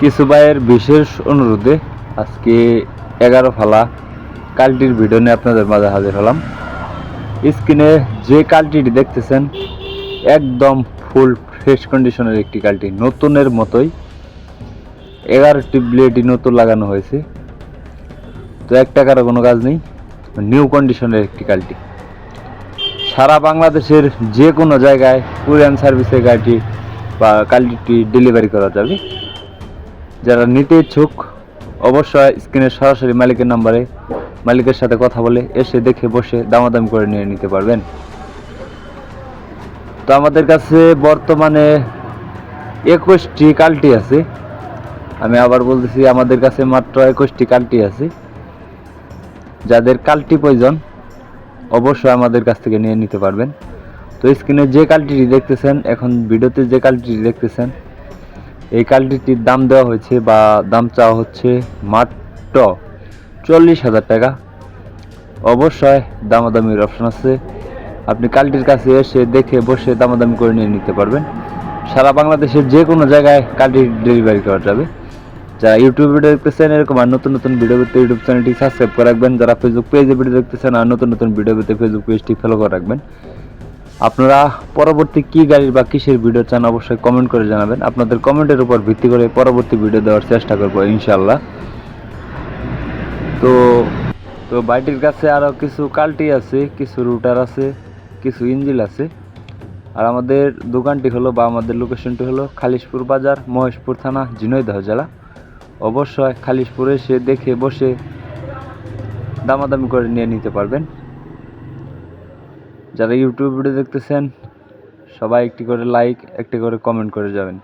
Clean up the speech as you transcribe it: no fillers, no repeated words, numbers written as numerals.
কিছু ভাইয়ের বিশেষ অনুরোধে আজকে 11 ফালা কালটির ভিডিও নিয়ে আপনাদের মাঝে হাজির হলাম। স্ক্রিনে যে কালটিটি দেখতেছেন একদম ফুল ফ্রেশ কন্ডিশনের একটি কালটি, নতুনের মতোই। 11টি ব্লেডই নতুন লাগানো হয়েছে, তো 1 টাকারও কোনো কাজ নেই। নিউ কন্ডিশনের একটি কালটি, সারা বাংলাদেশের যে কোনো জায়গায় কুরিয়ার সার্ভিসে গাড়িটি বা কালটিটি ডেলিভারি করা যাবে। যারা নিতে ইচ্ছুক অবশ্যই স্ক্রিনের সরাসরি মালিকের নাম্বারে মালিকের সাথে কথা বলে এসে দেখে বসে দামাদামি করে নিয়ে নিতে পারবেন। তো আমাদের কাছে বর্তমানে 21টি কালটি আছে। আমি আবার বলতেছি, আমাদের কাছে মাত্র 21টি কালটি আছে। যাদের কালটি প্রয়োজন অবশ্যই আমাদের কাছ থেকে নিয়ে নিতে পারবেন। তো স্ক্রিনে যে কালটিটি দেখতেছেন, এখন ভিডিওতে যে কালটিটি দেখতেছেন, এই কালটিটির দাম দেওয়া হয়েছে বা দাম চাওয়া হচ্ছে মাত্র 40,000 টাকা। অবশ্যই দামাদামির অপশন আছে, আপনি কালটির কাছে এসে দেখে বসে দামাদামি করে নিয়ে নিতে পারবেন। সারা বাংলাদেশের যে কোনো জায়গায় কালটি ডেলিভারি করা যাবে। যারা ইউটিউব ভিডিও দেখতেছেন এরকম আর নতুন নতুন ভিডিও পেতে ইউটিউব চ্যানেলটি সাবস্ক্রাইব করে রাখবেন। যারা ফেসবুক পেজে ভিডিও দেখতেছেন আর নতুন নতুন ভিডিও পেতে ফেসবুক পেজটি ফলো করে রাখবেন। আপনারা পরবর্তী কি গাড়ির বা কিসের ভিডিও চান অবশ্যই কমেন্ট করে জানাবেন। আপনাদের কমেন্টের উপর ভিত্তি করে পরবর্তী ভিডিও দেওয়ার চেষ্টা করবো ইনশাল্লাহ। তো তো বাইটির কাছে আরও কিছু কালটি আছে, কিছু রুটার আছে, কিছু ইঞ্জিল আছে। আর আমাদের দোকানটি হলো বা আমাদের লোকেশনটি হলো খালিশপুর বাজার, মহেশপুর থানা, ঝিনাইদহ জেলা। অবশ্যই খালিশপুরে এসে দেখে বসে দামাদামি করে নিয়ে নিতে পারবেন। যারা ইউটিউব ভিডিও দেখতেছেন সবাই একটি করে লাইক, একটি করে কমেন্ট করে যাবেন।